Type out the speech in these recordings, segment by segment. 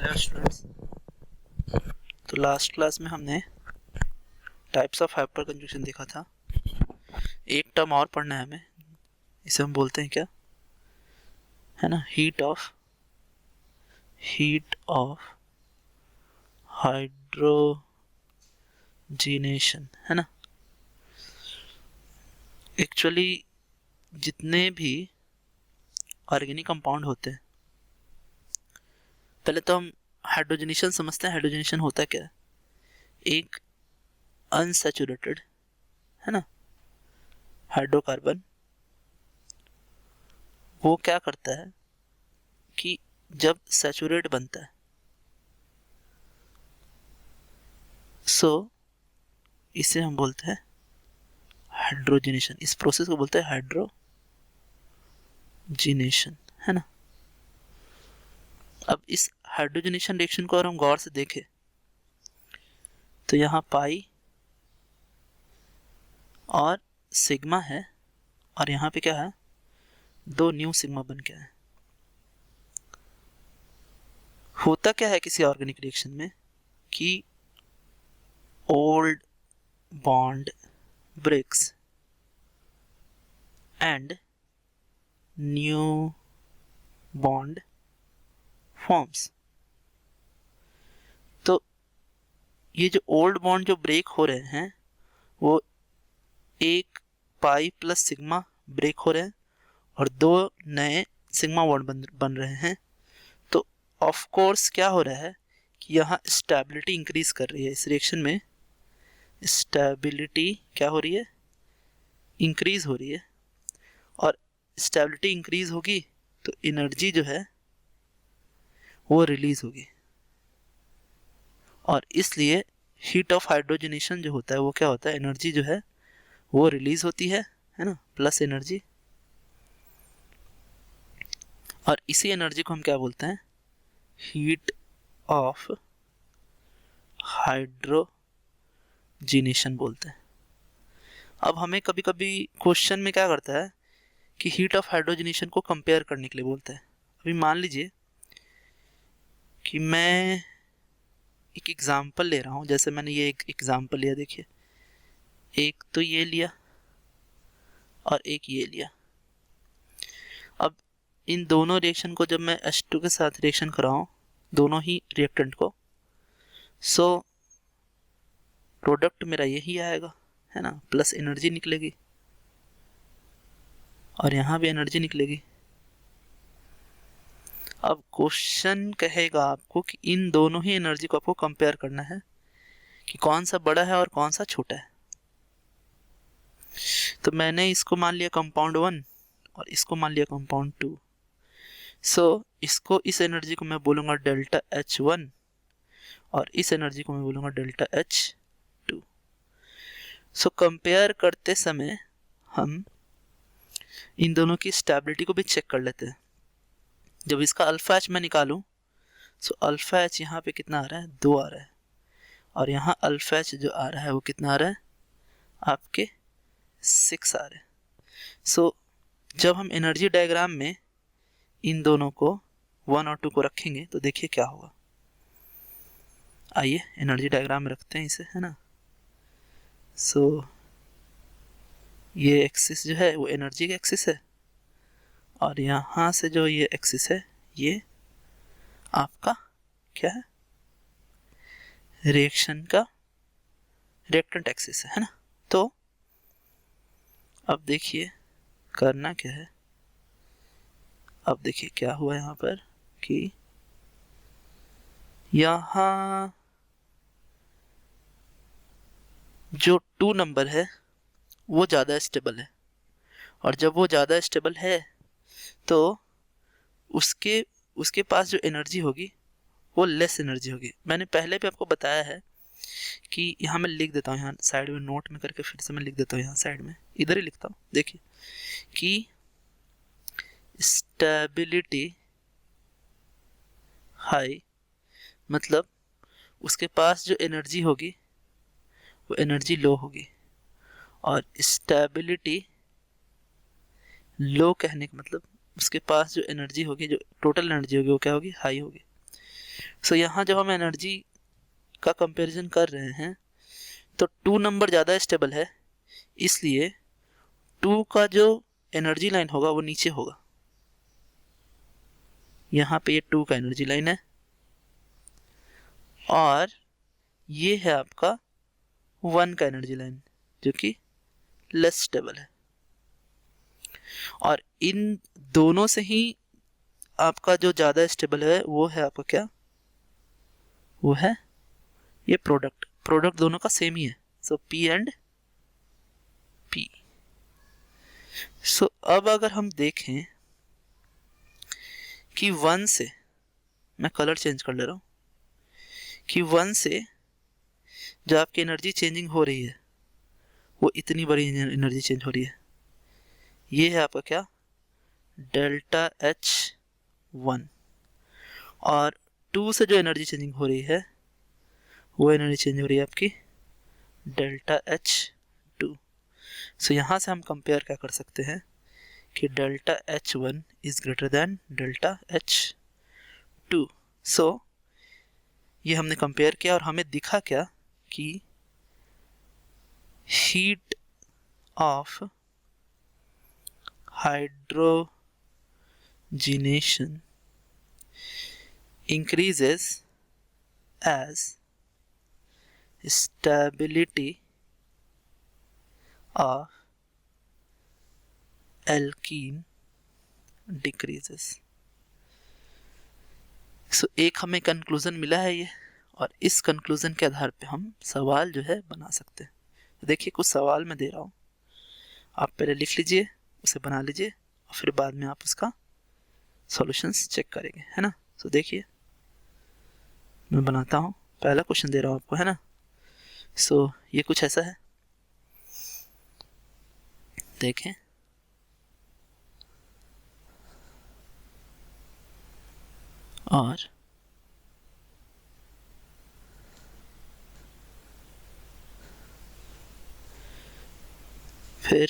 Hello students. तो last class में हमने टाइप्स ऑफ हाइपर कंजक्शन देखा था। एक टर्म और पढ़ना है हमें, इसे हम बोलते हैं क्या, है ना, हीट ऑफ हाइड्रोजीनेशन, है ना। एक्चुअली जितने भी ऑर्गेनिक कंपाउंड होते हैं, पहले तो हम हाइड्रोजनेशन समझते हैं। हाइड्रोजनेशन होता क्या है? एक अनसैचुरेटेड, है ना, हाइड्रोकार्बन वो क्या करता है कि जब सैचुरेट बनता है, इसे हम बोलते हैं हाइड्रोजनेशन। इस प्रोसेस को बोलते हैं हाइड्रोजनेशन, है ना। अब इस हाइड्रोजनेशन रिएक्शन को अगर हम गौर से देखें तो यहाँ पाई और सिग्मा है, और यहाँ पे क्या है, दो न्यू सिग्मा बन के है। होता क्या है किसी ऑर्गेनिक रिएक्शन में कि old bond breaks and new bond forms. तो ये जो ओल्ड बॉन्ड जो ब्रेक हो रहे हैं वो एक पाई प्लस सिग्मा ब्रेक हो रहे हैं और दो नए सिग्मा बॉन्ड बन रहे हैं। तो ऑफ कोर्स क्या हो रहा है कि यहाँ स्टेबिलिटी इंक्रीज कर रही है। इस रिएक्शन में स्टेबिलिटी क्या हो रही है, इंक्रीज हो रही है। और स्टेबिलिटी इंक्रीज होगी तो एनर्जी जो है वो रिलीज होगी, और इसलिए हीट ऑफ हाइड्रोजनेशन जो होता है वो क्या होता है, एनर्जी जो है वो रिलीज होती है ना, प्लस एनर्जी। और इसी एनर्जी को हम क्या बोलते हैं, हीट ऑफ हाइड्रोजनेशन बोलते हैं। अब हमें कभी कभी क्वेश्चन में क्या करता है कि हीट ऑफ हाइड्रोजनेशन को कंपेयर करने के लिए बोलता है। अभी मान लीजिए कि मैं एक एग्जांपल ले रहा हूँ, जैसे मैंने ये एक एग्जांपल लिया, देखिए, एक तो ये लिया और एक ये लिया। अब इन दोनों रिएक्शन को जब मैं H2 के साथ रिएक्शन कराऊं, दोनों ही रिएक्टेंट को, प्रोडक्ट मेरा यही आएगा, है ना, प्लस एनर्जी निकलेगी और यहाँ भी एनर्जी निकलेगी। अब क्वेश्चन कहेगा आपको कि इन दोनों ही एनर्जी को आपको कंपेयर करना है कि कौन सा बड़ा है और कौन सा छोटा है। तो मैंने इसको मान लिया कंपाउंड 1 और इसको मान लिया कंपाउंड 2। इसको, इस एनर्जी को मैं बोलूँगा डेल्टा H1 और इस एनर्जी को मैं बोलूँगा डेल्टा H2। कंपेयर करते समय हम इन दोनों की स्टेबिलिटी को भी चेक कर लेते हैं। जब इसका अल्फा एच मैं निकालूं अल्फा एच यहाँ पे कितना आ रहा है, 2 आ रहा है, और यहाँ अल्फा एच जो आ रहा है वो कितना आ रहा है, आपके 6 आ रहे हैं। जब हम एनर्जी डायग्राम में इन दोनों को 1 और 2 को रखेंगे तो देखिए क्या होगा। आइए एनर्जी डायग्राम में रखते हैं इसे, है ना। ये एक्सिस जो है वो एनर्जी का एक्सिस है, और यहाँ से जो ये एक्सिस है ये आपका क्या है, रिएक्शन का रिएक्टेंट एक्सिस है ना। तो अब देखिए करना क्या है। अब देखिए क्या हुआ यहाँ पर कि यहाँ जो 2 नंबर है वो ज़्यादा स्टेबल है, और जब वो ज़्यादा स्टेबल है तो उसके उसके पास जो एनर्जी होगी वो लेस एनर्जी होगी। मैंने पहले भी आपको बताया है कि यहाँ मैं लिख देता हूँ, यहाँ साइड में नोट में करके फिर से मैं लिख देता हूँ, यहाँ साइड में इधर ही लिखता हूँ। देखिए कि स्टेबिलिटी हाई मतलब उसके पास जो एनर्जी होगी वो एनर्जी लो होगी, और स्टेबिलिटी लो कहने का मतलब उसके पास जो एनर्जी होगी, जो टोटल एनर्जी होगी वो क्या होगी, हाई होगी। सो यहाँ जब हम एनर्जी का कंपैरिजन कर रहे हैं तो 2 नंबर ज़्यादा स्टेबल है, इसलिए 2 का जो एनर्जी लाइन होगा वो नीचे होगा। यहाँ पे ये 2 का एनर्जी लाइन है और ये है आपका 1 का एनर्जी लाइन जो कि लेस स्टेबल है। और इन दोनों से ही आपका जो ज़्यादा स्टेबल है वो है आपका क्या, वो है ये प्रोडक्ट दोनों का सेम ही है। सो P एंड P। सो अब अगर हम देखें कि 1 से, मैं कलर चेंज कर ले रहा हूँ, कि 1 से जो आपकी एनर्जी चेंजिंग हो रही है वो इतनी बड़ी एनर्जी चेंज हो रही है, ये है आपका क्या, डेल्टा H1। और 2 से जो एनर्जी चेंजिंग हो रही है वो एनर्जी चेंज हो रही है आपकी डेल्टा H2। सो यहाँ से हम कंपेयर क्या कर सकते हैं कि delta H1 is greater than delta H2। सो ये हमने कंपेयर किया और हमें दिखा क्या कि heat of hydrogenation increases as stability of alkene decreases। सो एक हमें कंक्लूजन मिला है ये, और इस कंक्लूजन के आधार पे हम सवाल जो है बना सकते हैं। तो देखिए कुछ सवाल मैं दे रहा हूँ, आप पहले लिख लीजिए, उसे बना लीजिए और फिर बाद में आप उसका सॉल्यूशंस चेक करेंगे, है ना। तो देखिए मैं बनाता हूँ, पहला क्वेश्चन दे रहा हूँ आपको, है ना। सो ये कुछ ऐसा है, देखें, और फिर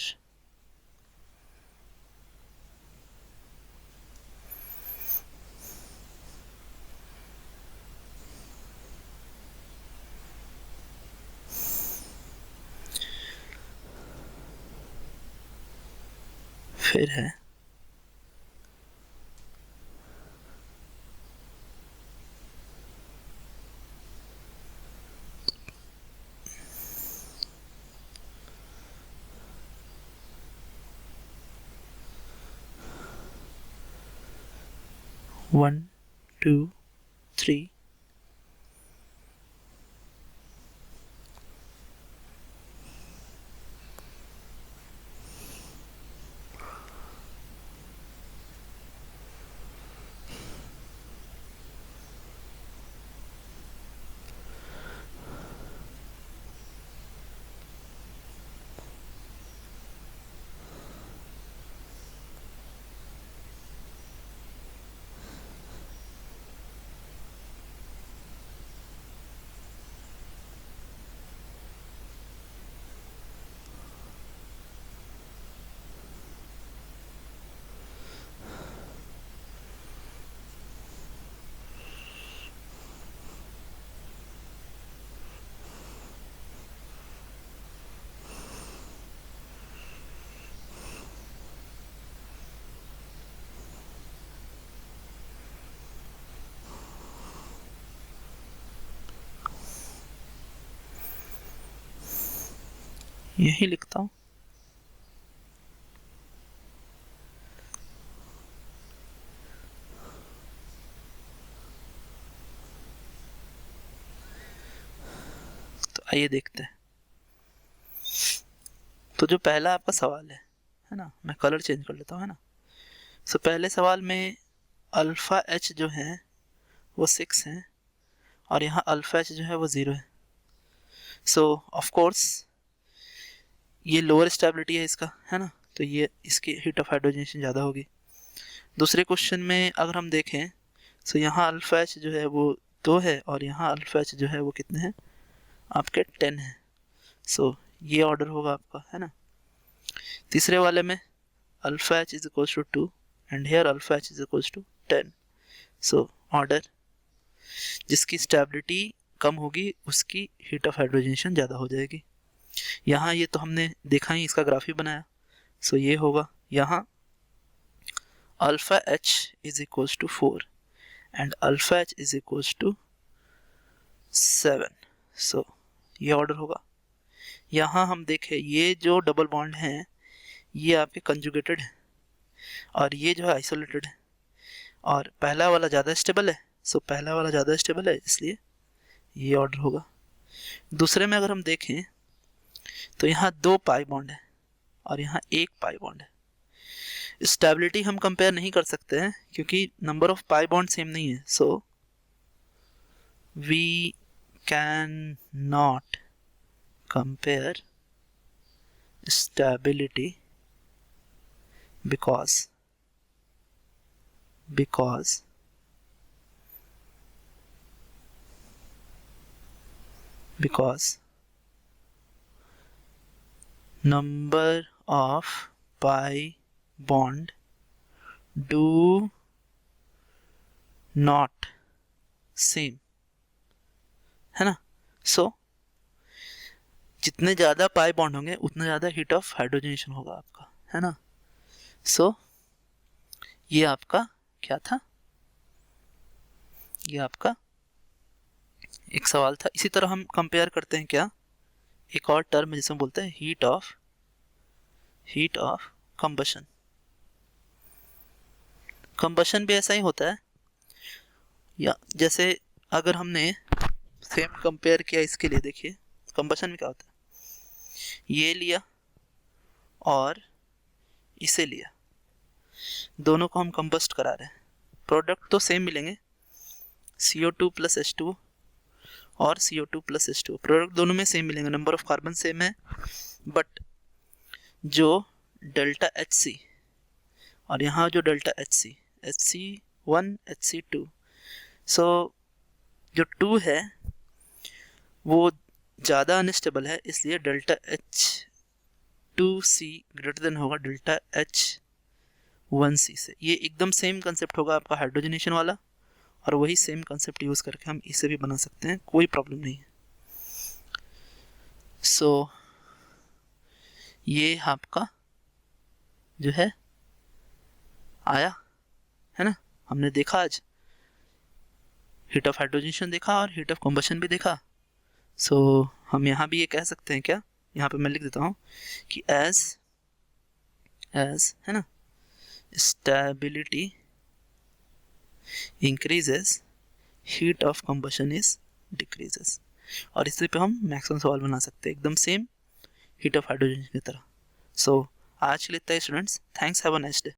है 1 2 3 यही लिखता हूँ। तो आइए देखते हैं। तो जो पहला आपका सवाल है ना, मैं कलर चेंज कर लेता हूँ, है ना। सो पहले सवाल में अल्फ़ा H जो है वो 6 है और यहाँ अल्फ़ा H जो है वो 0 है। सो ऑफ कोर्स ये लोअर स्टेबिलिटी है इसका, है ना, तो ये इसकी हीट ऑफ हाइड्रोजनेशन ज़्यादा होगी। दूसरे क्वेश्चन में अगर हम देखें तो यहाँ अल्फ़ा H जो है वो 2 है और यहाँ अल्फ़ा H जो है वो कितने हैं, आपके 10 है। सो ये ऑर्डर होगा आपका, है ना। तीसरे वाले में alpha H is equals to 2 and here alpha H is equals to 10। So order जिसकी स्टेबिलिटी कम होगी उसकी हीट ऑफ हाइड्रोजनेशन ज़्यादा हो जाएगी। यहाँ ये तो हमने देखा ही, इसका ग्राफ ही बनाया। सो ये होगा यहाँ alpha H is equals to 4 and alpha H is equals to 7। So ये ऑर्डर होगा। यहाँ हम देखें ये जो डबल बॉन्ड हैं ये आपके कंजुगेटेड है और ये जो है आइसोलेटेड है, और पहला वाला ज़्यादा स्टेबल है। सो पहला वाला ज़्यादा स्टेबल है, इसलिए ये ऑर्डर होगा। दूसरे में अगर हम देखें तो यहाँ 2 पाई बॉन्ड है और यहाँ 1 पाई बॉन्ड है। स्टेबिलिटी हम कंपेयर नहीं कर सकते हैं क्योंकि number of pi bond same नहीं है। So we can not compare stability because number of pi bond do not same, है ना। सो जितने ज़्यादा पाई बॉन्ड होंगे उतना ज़्यादा हीट ऑफ हाइड्रोजनेशन होगा आपका, है ना। सो ये आपका क्या था, ये आपका एक सवाल था। इसी तरह हम कंपेयर करते हैं क्या, एक और टर्म है जिसे हम बोलते हैं हीट ऑफ कंबशन। कंबशन भी ऐसा ही होता है, या जैसे अगर हमने सेम कंपेयर किया इसके लिए, देखिए कंबशन में क्या होता है, ये लिया और इसे लिया, दोनों को हम कंबस्ट करा रहे हैं, प्रोडक्ट तो सेम मिलेंगे, CO2 प्लस H2 और CO2 प्लस H2, प्रोडक्ट दोनों में सेम मिलेंगे, नंबर ऑफ कार्बन सेम है, बट जो डेल्टा HC और यहाँ जो डेल्टा HC1 HC2, सो जो 2 है वो ज़्यादा अनस्टेबल है, इसलिए डेल्टा H2C ग्रेटर देन होगा डेल्टा H1C से। ये एकदम सेम कंसेप्ट होगा आपका हाइड्रोजनेशन वाला, और वही सेम कंसेप्ट यूज़ करके हम इसे भी बना सकते हैं, कोई प्रॉब्लम नहीं है। सो ये आपका जो है आया, है ना। हमने देखा आज हीट ऑफ हाइड्रोजनेशन देखा और हीट ऑफ कंबशन भी देखा। सो हम यहाँ भी ये कह सकते हैं क्या, यहाँ पे मैं लिख देता हूँ कि एज है ना stability increases heat of combustion is decreases, और इसी पे हम मैक्सिमम सवाल बना सकते हैं एकदम सेम हीट ऑफ हाइड्रोजन की तरह। सो आज के लिए इतना ही students, thanks, have a nice day.